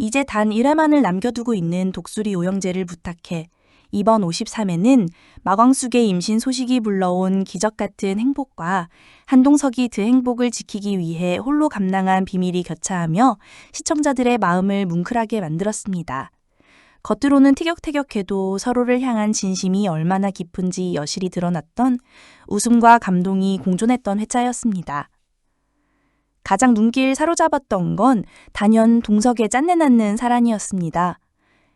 이제 단 1회만을 남겨두고 있는 독수리 오영재를 부탁해 이번 53회는 마광숙의 임신 소식이 불러온 기적 같은 행복과 한동석이 그 행복을 지키기 위해 홀로 감당한 비밀이 교차하며 시청자들의 마음을 뭉클하게 만들었습니다. 겉으로는 티격태격해도 서로를 향한 진심이 얼마나 깊은지 여실히 드러났던 웃음과 감동이 공존했던 회차였습니다. 가장 눈길 사로잡았던 건 단연 동석의 짠내나는 사란이었습니다.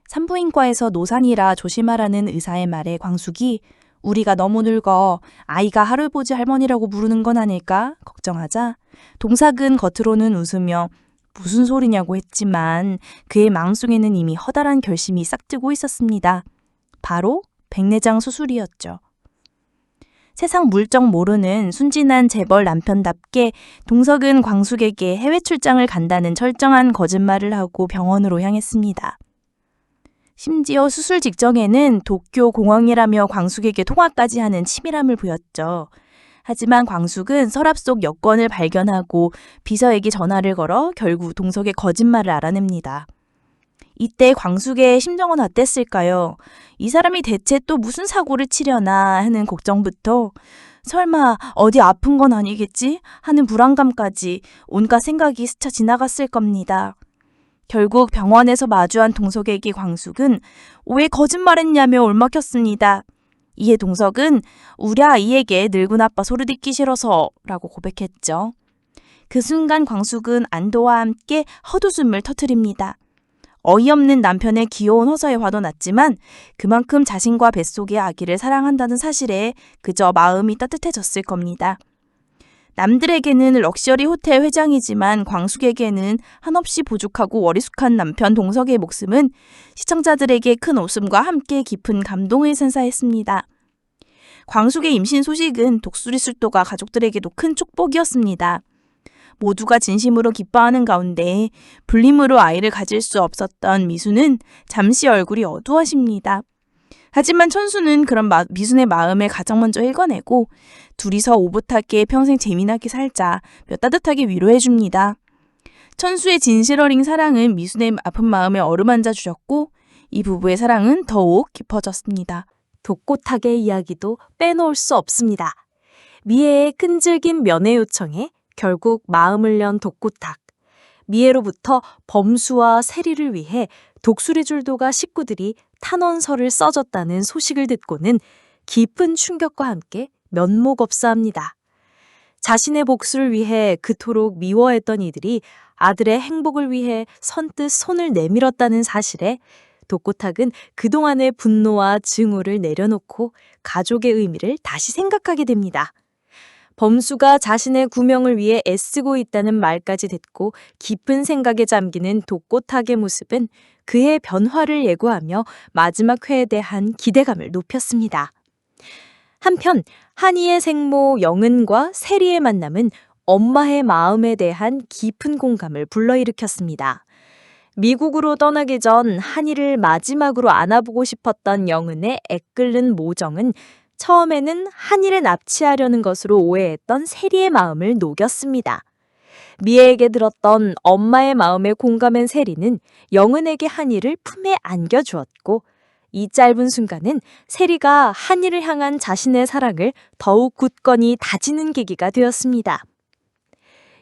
산부인과에서 노산이라 조심하라는 의사의 말에 광숙이 우리가 너무 늙어 아이가 할아버지 할머니라고 부르는 건 아닐까 걱정하자 동석은 겉으로는 웃으며 무슨 소리냐고 했지만 그의 마음속에는 이미 허다란 결심이 싹트고 있었습니다. 바로 백내장 수술이었죠. 세상 물정 모르는 순진한 재벌 남편답게 동석은 광숙에게 해외 출장을 간다는 철저한 거짓말을 하고 병원으로 향했습니다. 심지어 수술 직전에는 도쿄 공항이라며 광숙에게 통화까지 하는 치밀함을 보였죠. 하지만 광숙은 서랍 속 여권을 발견하고 비서에게 전화를 걸어 결국 동석의 거짓말을 알아냅니다. 이때 광숙의 심정은 어땠을까요? 이 사람이 대체 또 무슨 사고를 치려나 하는 걱정부터 설마 어디 아픈 건 아니겠지? 하는 불안감까지 온갖 생각이 스쳐 지나갔을 겁니다. 결국 병원에서 마주한 동석에게 광숙은 왜 거짓말했냐며 올먹혔습니다. 이에 동석은 우리 아이에게 늙은 아빠 소리 듣기 싫어서 라고 고백했죠. 그 순간 광숙은 안도와 함께 헛웃음을 터뜨립니다. 어이없는 남편의 귀여운 허서에 화도 났지만 그만큼 자신과 뱃속의 아기를 사랑한다는 사실에 그저 마음이 따뜻해졌을 겁니다. 남들에게는 럭셔리 호텔 회장이지만 광숙에게는 한없이 부족하고 워리숙한 남편 동석의 목숨은 시청자들에게 큰 웃음과 함께 깊은 감동을 선사했습니다. 광숙의 임신 소식은 독수리 술도가 가족들에게도 큰 축복이었습니다. 모두가 진심으로 기뻐하는 가운데 불림으로 아이를 가질 수 없었던 미수는 잠시 얼굴이 어두워집니다. 하지만 천수는 그런 미순의 마음을 가장 먼저 읽어내고 둘이서 오붓하게 평생 재미나게 살자 며 따뜻하게 위로해줍니다. 천수의 진실 어린 사랑은 미순의 아픈 마음에 어루만져 주셨고 이 부부의 사랑은 더욱 깊어졌습니다. 독고탁의 이야기도 빼놓을 수 없습니다. 미애의 끈질긴 면회 요청에 결국 마음을 연 독고탁. 미애로부터 범수와 세리를 위해 독수리줄도가 식구들이 탄원서를 써줬다는 소식을 듣고는 깊은 충격과 함께 면목없사합니다. 자신의 복수를 위해 그토록 미워했던 이들이 아들의 행복을 위해 선뜻 손을 내밀었다는 사실에 독고탁은 그동안의 분노와 증오를 내려놓고 가족의 의미를 다시 생각하게 됩니다. 범수가 자신의 구명을 위해 애쓰고 있다는 말까지 듣고 깊은 생각에 잠기는 독고탁의 모습은 그의 변화를 예고하며 마지막 회에 대한 기대감을 높였습니다. 한편 한이의 생모 영은과 세리의 만남은 엄마의 마음에 대한 깊은 공감을 불러일으켰습니다. 미국으로 떠나기 전 한이를 마지막으로 안아보고 싶었던 영은의 애끓는 모정은 처음에는 한이를 납치하려는 것으로 오해했던 세리의 마음을 녹였습니다. 미애에게 들었던 엄마의 마음에 공감한 세리는 영은에게 한이를 품에 안겨주었고 이 짧은 순간은 세리가 한이를 향한 자신의 사랑을 더욱 굳건히 다지는 계기가 되었습니다.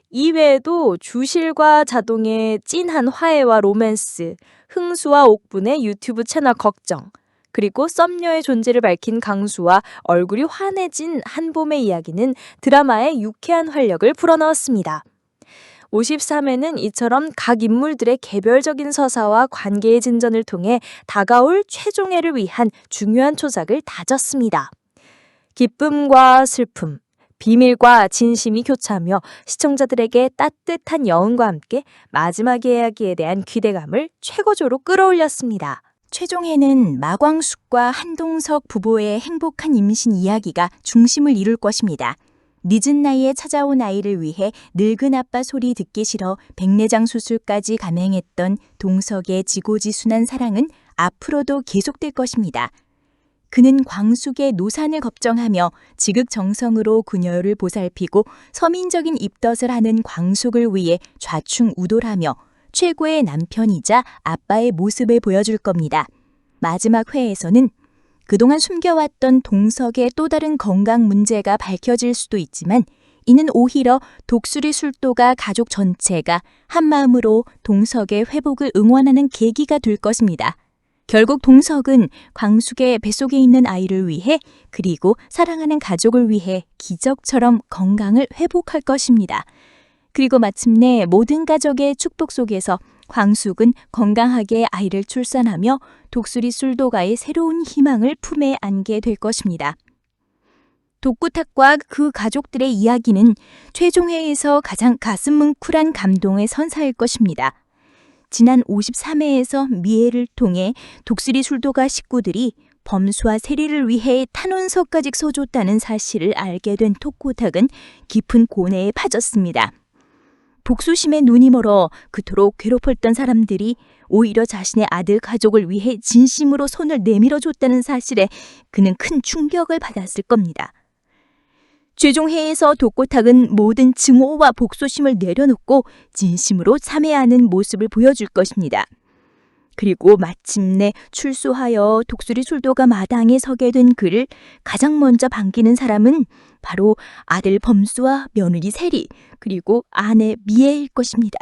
이외에도 주실과 자동의 찐한 화해와 로맨스, 흥수와 옥분의 유튜브 채널 걱정, 그리고 썸녀의 존재를 밝힌 강수와 얼굴이 환해진 한봄의 이야기는 드라마의 유쾌한 활력을 불어넣었습니다. 53회는 이처럼 각 인물들의 개별적인 서사와 관계의 진전을 통해 다가올 최종회를 위한 중요한 초작을 다졌습니다. 기쁨과 슬픔, 비밀과 진심이 교차하며 시청자들에게 따뜻한 여운과 함께 마지막 이야기에 대한 기대감을 최고조로 끌어올렸습니다. 최종회는 마광숙과 한동석 부부의 행복한 임신 이야기가 중심을 이룰 것입니다. 늦은 나이에 찾아온 아이를 위해 늙은 아빠 소리 듣기 싫어 백내장 수술까지 감행했던 동석의 지고지순한 사랑은 앞으로도 계속될 것입니다. 그는 광숙의 노산을 걱정하며 지극정성으로 그녀를 보살피고 서민적인 입덧을 하는 광숙을 위해 좌충우돌하며 최고의 남편이자 아빠의 모습을 보여줄 겁니다. 마지막 회에서는 그동안 숨겨왔던 동석의 또 다른 건강 문제가 밝혀질 수도 있지만 이는 오히려 독수리 술도가 가족 전체가 한마음으로 동석의 회복을 응원하는 계기가 될 것입니다. 결국 동석은 광숙의 뱃속에 있는 아이를 위해 그리고 사랑하는 가족을 위해 기적처럼 건강을 회복할 것입니다. 그리고 마침내 모든 가족의 축복 속에서 광숙은 건강하게 아이를 출산하며 독수리 술도가의 새로운 희망을 품에 안게 될 것입니다. 독구탁과 그 가족들의 이야기는 최종회에서 가장 가슴 뭉클한 감동의 선사일 것입니다. 지난 53회에서 미애를 통해 독수리 술도가 식구들이 범수와 세리를 위해 탄원서까지 써줬다는 사실을 알게 된 독구탁은 깊은 고뇌에 빠졌습니다. 복수심에 눈이 멀어 그토록 괴롭혔던 사람들이 오히려 자신의 아들 가족을 위해 진심으로 손을 내밀어줬다는 사실에 그는 큰 충격을 받았을 겁니다. 최종회에서 독고탁은 모든 증오와 복수심을 내려놓고 진심으로 참회하는 모습을 보여줄 것입니다. 그리고 마침내 출소하여 독수리 술도가 마당에 서게 된 그를 가장 먼저 반기는 사람은 바로 아들 범수와 며느리 세리, 그리고 아내 미애일 것입니다.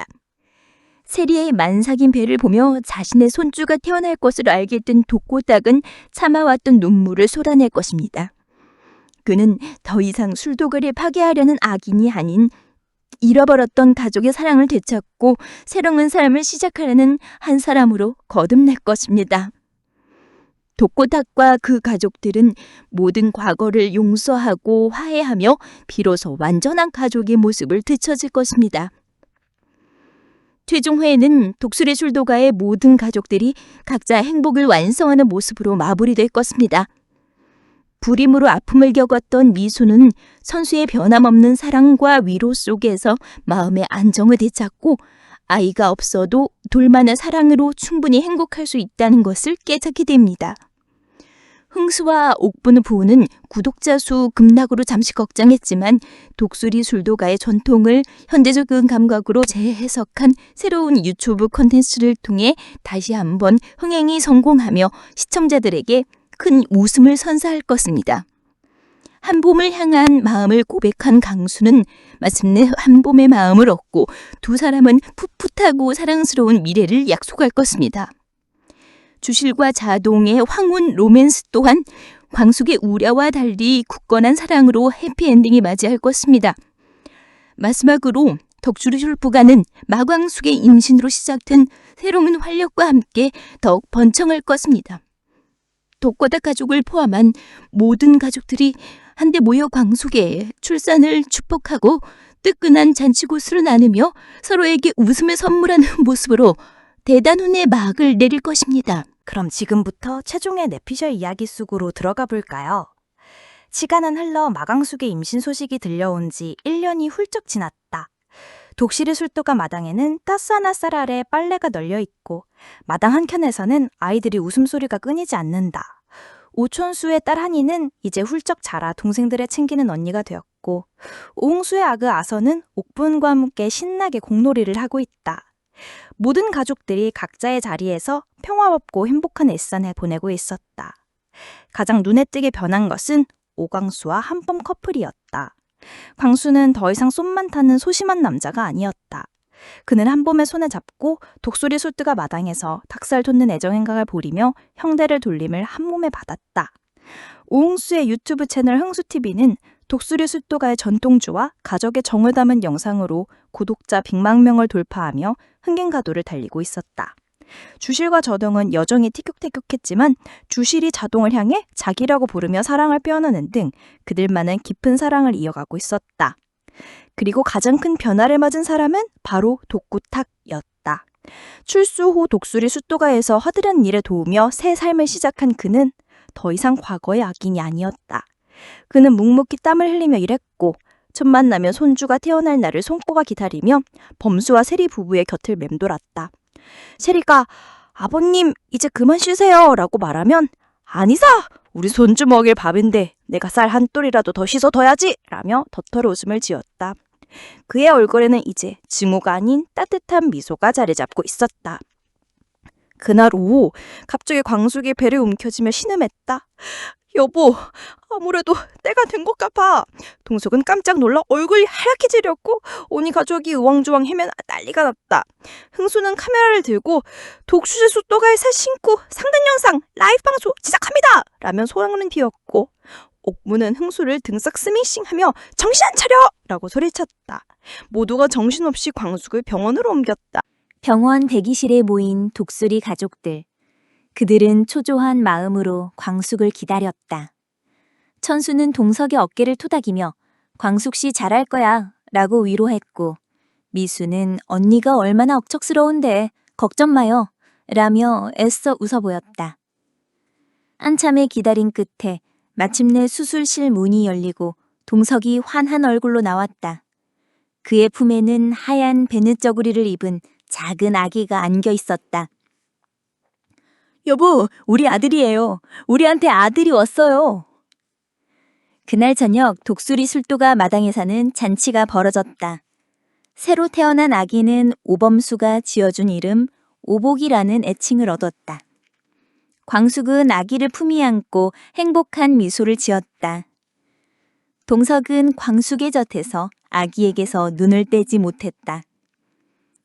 세리의 만삭인 배를 보며 자신의 손주가 태어날 것을 알게 된 독고탁은 참아왔던 눈물을 쏟아낼 것입니다. 그는 더 이상 술도가를 파괴하려는 악인이 아닌 잃어버렸던 가족의 사랑을 되찾고 새로운 삶을 시작하려는 한 사람으로 거듭날 것입니다. 독고탁과 그 가족들은 모든 과거를 용서하고 화해하며 비로소 완전한 가족의 모습을 되찾을 것입니다. 최종회에는 독수리 술도가의 모든 가족들이 각자 행복을 완성하는 모습으로 마무리될 것입니다. 불임으로 아픔을 겪었던 미수는 선수의 변함없는 사랑과 위로 속에서 마음의 안정을 되찾고 아이가 없어도 둘만의 사랑으로 충분히 행복할 수 있다는 것을 깨닫게 됩니다. 흥수와 옥분 부부는 구독자 수 급락으로 잠시 걱정했지만 독수리 술도가의 전통을 현대적인 감각으로 재해석한 새로운 유튜브 콘텐츠를 통해 다시 한번 흥행이 성공하며 시청자들에게 큰 웃음을 선사할 것입니다. 한봄을 향한 마음을 고백한 강수는 마침내 한봄의 마음을 얻고 두 사람은 풋풋하고 사랑스러운 미래를 약속할 것입니다. 주실과 자동의 황혼 로맨스 또한 광숙의 우려와 달리 굳건한 사랑으로 해피엔딩이 맞이할 것입니다. 마지막으로 덕주리 혈부가는 마광숙의 임신으로 시작된 새로운 활력과 함께 더욱 번창할 것입니다. 독고탁 가족을 포함한 모든 가족들이 한데 모여 광숙의 출산을 축복하고 뜨끈한 잔치고수를 나누며 서로에게 웃음을 선물하는 모습으로 대단훈의 막을 내릴 것입니다. 그럼 지금부터 최종의 내피셜 이야기 속으로 들어가 볼까요? 시간은 흘러 마광숙의 임신 소식이 들려온 지 1년이 훌쩍 지났다. 독수리 술도가 마당에는 따스한 햇살 아래 빨래가 널려 있고 마당 한켠에서는 아이들이 웃음소리가 끊이지 않는다. 오촌수의 딸 한이는 이제 훌쩍 자라 동생들을 챙기는 언니가 되었고 오홍수의 아그 아서는 옥분과 함께 신나게 공놀이를 하고 있다. 모든 가족들이 각자의 자리에서 평화롭고 행복한 일상을 보내고 있었다. 가장 눈에 띄게 변한 것은 오광수와 한범 커플이었다. 광수는 더 이상 쏨만 타는 소심한 남자가 아니었다. 그는 한범의 손을 잡고 독수리 술도가 마당에서 닭살 돋는 애정 행각을 벌이며 형대를 돌림을 한 몸에 받았다. 오홍수의 유튜브 채널 흥수TV는 독수리 술도가의 전통주와 가족의 정을 담은 영상으로 구독자 100만 명을 돌파하며 흥행 가도를 달리고 있었다. 주실과 저동은 여전히 티격태격했지만 주실이 자동을 향해 자기라고 부르며 사랑을 빼어나는 등 그들만은 깊은 사랑을 이어가고 있었다. 그리고 가장 큰 변화를 맞은 사람은 바로 독구탁이었다. 출소 후 독수리 술도가에서 허드렛 일에 도우며 새 삶을 시작한 그는 더 이상 과거의 악인이 아니었다. 그는 묵묵히 땀을 흘리며 일했고 첫 만나면 손주가 태어날 날을 손꼽아 기다리며 범수와 세리 부부의 곁을 맴돌았다. 세리가 아버님 이제 그만 쉬세요 라고 말하면 아니사! 우리 손주 먹일 밥인데 내가 쌀 한 톨이라도 더 씻어둬야지! 라며 덧터러 웃음을 지었다. 그의 얼굴에는 이제 증오가 아닌 따뜻한 미소가 자리 잡고 있었다. 그날 오후 갑자기 광숙이 배를 움켜쥐며 신음했다. 여보, 아무래도 때가 된 것 같아. 동석은 깜짝 놀라 얼굴이 하얗게 지렸고 온 가족이 우왕좌왕 헤매 난리가 났다. 흥수는 카메라를 들고 독수리 숫도가에 살 신고 상단 영상 라이브 방송 시작합니다! 라며 소란을 피웠고 옥무는 흥수를 등짝 스매싱하며 정신 안 차려! 라고 소리쳤다. 모두가 정신없이 광숙을 병원으로 옮겼다. 병원 대기실에 모인 독수리 가족들. 그들은 초조한 마음으로 광숙을 기다렸다. 천수는 동석의 어깨를 토닥이며 광숙 씨 잘할 거야 라고 위로했고 미수는 언니가 얼마나 억척스러운데 걱정 마요 라며 애써 웃어 보였다. 한참의 기다림 끝에 마침내 수술실 문이 열리고 동석이 환한 얼굴로 나왔다. 그의 품에는 하얀 베느저구리를 입은 작은 아기가 안겨 있었다. 여보, 우리 아들이에요. 우리한테 아들이 왔어요. 그날 저녁 독수리 술도가 마당에 사는 잔치가 벌어졌다. 새로 태어난 아기는 오범수가 지어준 이름 오복이라는 애칭을 얻었다. 광숙은 아기를 품이 안고 행복한 미소를 지었다. 동석은 광숙의 젖에서 아기에게서 눈을 떼지 못했다.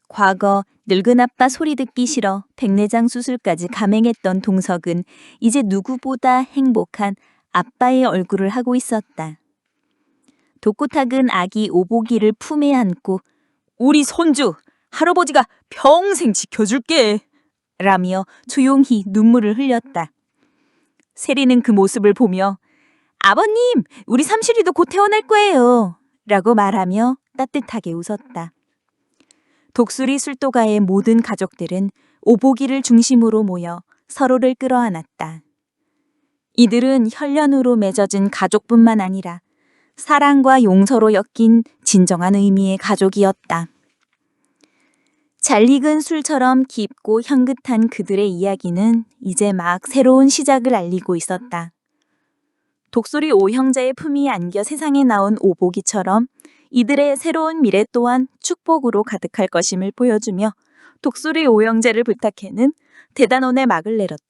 과거 늙은 아빠 소리 듣기 싫어 백내장 수술까지 감행했던 동석은 이제 누구보다 행복한 아빠의 얼굴을 하고 있었다. 독고탁은 아기 오복이를 품에 안고 우리 손주, 할아버지가 평생 지켜줄게. 라며 조용히 눈물을 흘렸다. 세리는 그 모습을 보며 아버님, 우리 삼실이도 곧 태어날 거예요. 라고 말하며 따뜻하게 웃었다. 독수리 술도가의 모든 가족들은 오복이를 중심으로 모여 서로를 끌어안았다. 이들은 혈연으로 맺어진 가족뿐만 아니라 사랑과 용서로 엮인 진정한 의미의 가족이었다. 잘 익은 술처럼 깊고 향긋한 그들의 이야기는 이제 막 새로운 시작을 알리고 있었다. 독수리 오형제의 품이 안겨 세상에 나온 오복이처럼 이들의 새로운 미래 또한 축복으로 가득할 것임을 보여주며 독수리 오형제를 부탁해는 대단원의 막을 내렸다.